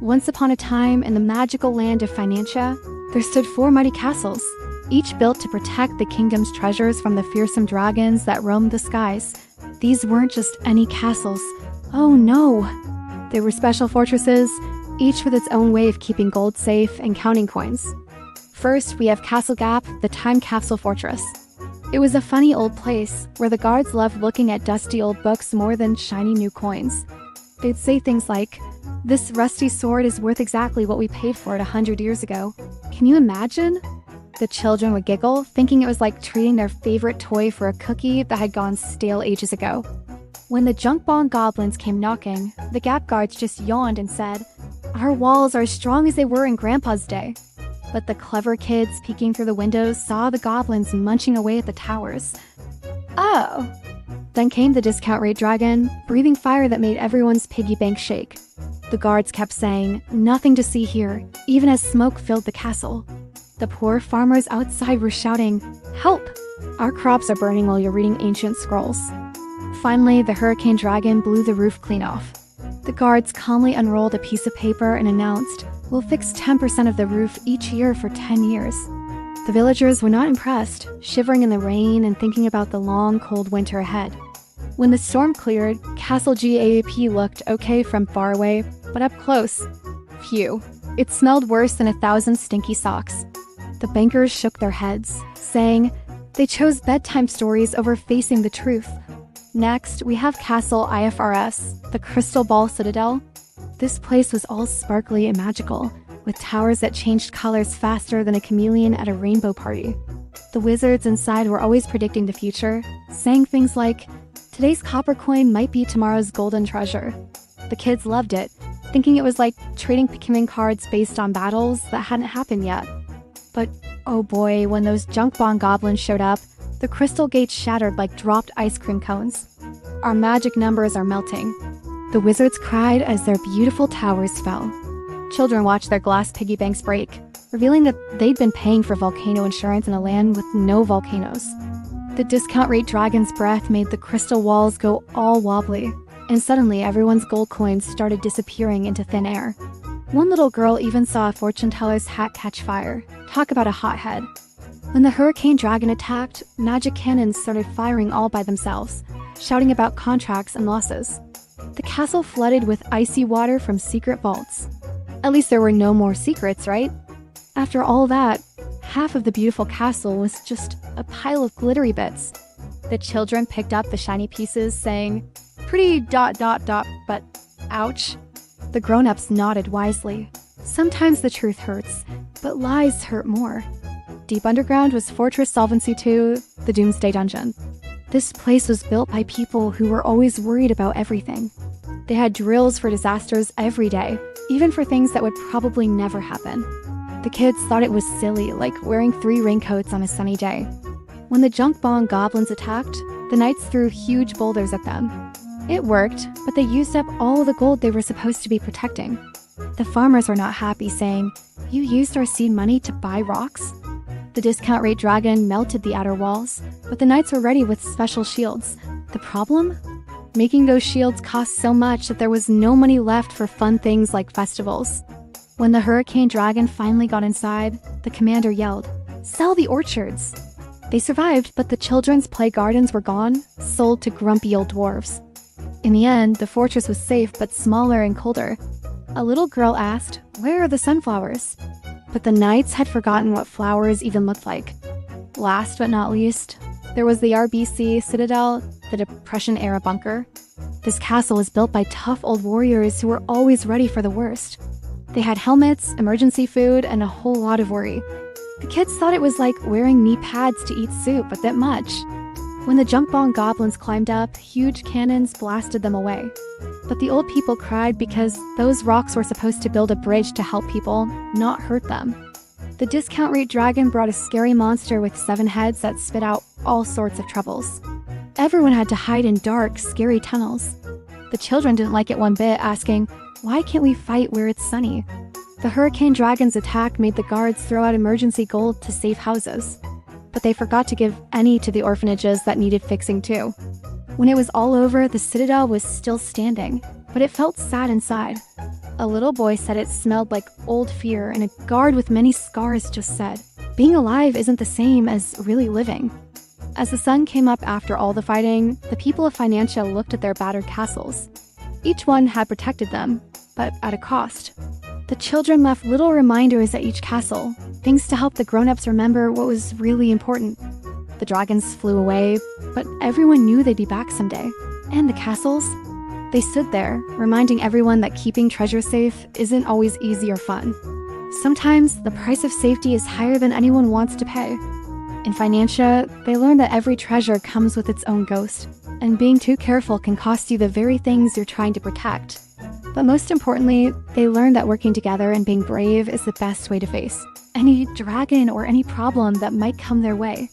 Once upon a time, in the magical land of Financia, there stood 4 mighty castles, each built to protect the kingdom's treasures from the fearsome dragons that roamed the skies. These weren't just any castles. Oh no! They were special fortresses, each with its own way of keeping gold safe and counting coins. First, we have Castle GAAP, the time capsule fortress. It was a funny old place where the guards loved looking at dusty old books more than shiny new coins. They'd say things like, "This rusty sword is worth exactly what we paid for it 100 years ago. Can you imagine?" The children would giggle, thinking it was like trading their favorite toy for a cookie that had gone stale ages ago. When the junk bond goblins came knocking, the Gap guards just yawned and said, "Our walls are as strong as they were in Grandpa's day." But the clever kids peeking through the windows saw the goblins munching away at the towers. Oh! Then came the discount rate dragon, breathing fire that made everyone's piggy bank shake. The guards kept saying, "Nothing to see here," even as smoke filled the castle. The poor farmers outside were shouting, "Help! Our crops are burning while you're reading ancient scrolls." Finally, the hurricane dragon blew the roof clean off. The guards calmly unrolled a piece of paper and announced, "We'll fix 10% of the roof each year for 10 years. The villagers were not impressed, shivering in the rain and thinking about the long, cold winter ahead. When the storm cleared, Castle GAAP looked okay from far away, but up close, phew, it smelled worse than 1,000 stinky socks. The bankers shook their heads, saying they chose bedtime stories over facing the truth. Next, we have Castle IFRS, the crystal ball citadel. This place was all sparkly and magical, with towers that changed colors faster than a chameleon at a rainbow party. The wizards inside were always predicting the future, saying things like, "Today's copper coin might be tomorrow's golden treasure." The kids loved it, thinking it was like trading Pikmin cards based on battles that hadn't happened yet. But oh boy, when those junk bond goblins showed up, the crystal gates shattered like dropped ice cream cones. Our magic numbers are melting. The wizards cried as their beautiful towers fell. Children watched their glass piggy banks break, revealing that they'd been paying for volcano insurance in a land with no volcanoes. The discount rate dragon's breath made the crystal walls go all wobbly, and suddenly everyone's gold coins started disappearing into thin air. One little girl even saw a fortune teller's hat catch fire. Talk about a hothead. When the hurricane dragon attacked, magic cannons started firing all by themselves, shouting about contracts and losses. The castle flooded with icy water from secret vaults. At least there were no more secrets, right? After all that, half of the beautiful castle was just a pile of glittery bits. The children picked up the shiny pieces, saying, "Pretty ... but ouch." The grown-ups nodded wisely. Sometimes the truth hurts, but lies hurt more. Deep underground was Fortress Solvency II, the Doomsday Dungeon. This place was built by people who were always worried about everything. They had drills for disasters every day, even for things that would probably never happen. The kids thought it was silly, like wearing 3 raincoats on a sunny day. When the junk bond goblins attacked, the knights threw huge boulders at them. It worked, but they used up all the gold they were supposed to be protecting. The farmers were not happy, saying, "You used our seed money to buy rocks?" The discount rate dragon melted the outer walls, but the knights were ready with special shields. The problem? Making those shields cost so much that there was no money left for fun things like festivals. When the hurricane dragon finally got inside, the commander yelled, "Sell the orchards!" They survived, but the children's play gardens were gone, sold to grumpy old dwarves. In the end, the fortress was safe but smaller and colder. A little girl asked, "Where are the sunflowers?" But the knights had forgotten what flowers even looked like. Last but not least, there was the RBC citadel, the Depression-era bunker. This castle was built by tough old warriors who were always ready for the worst. They had helmets, emergency food, and a whole lot of worry. The kids thought it was like wearing knee pads to eat soup a bit much. When the junk bond goblins climbed up, huge cannons blasted them away. But the old people cried because those rocks were supposed to build a bridge to help people, not hurt them. The discount rate dragon brought a scary monster with 7 heads that spit out all sorts of troubles. Everyone had to hide in dark, scary tunnels. The children didn't like it one bit, asking, "Why can't we fight where it's sunny?" The hurricane dragon's attack made the guards throw out emergency gold to save houses. But they forgot to give any to the orphanages that needed fixing too. When it was all over, the citadel was still standing, but it felt sad inside. A little boy said it smelled like old fear, and a guard with many scars just said, "Being alive isn't the same as really living." As the sun came up after all the fighting, the people of Financia looked at their battered castles. Each one had protected them, but at a cost. The children left little reminders at each castle, things to help the grown-ups remember what was really important. The dragons flew away, but everyone knew they'd be back someday. And the castles? They stood there, reminding everyone that keeping treasure safe isn't always easy or fun. Sometimes, the price of safety is higher than anyone wants to pay. In Financia, they learned that every treasure comes with its own ghost, and being too careful can cost you the very things you're trying to protect. But most importantly, they learned that working together and being brave is the best way to face any dragon or any problem that might come their way.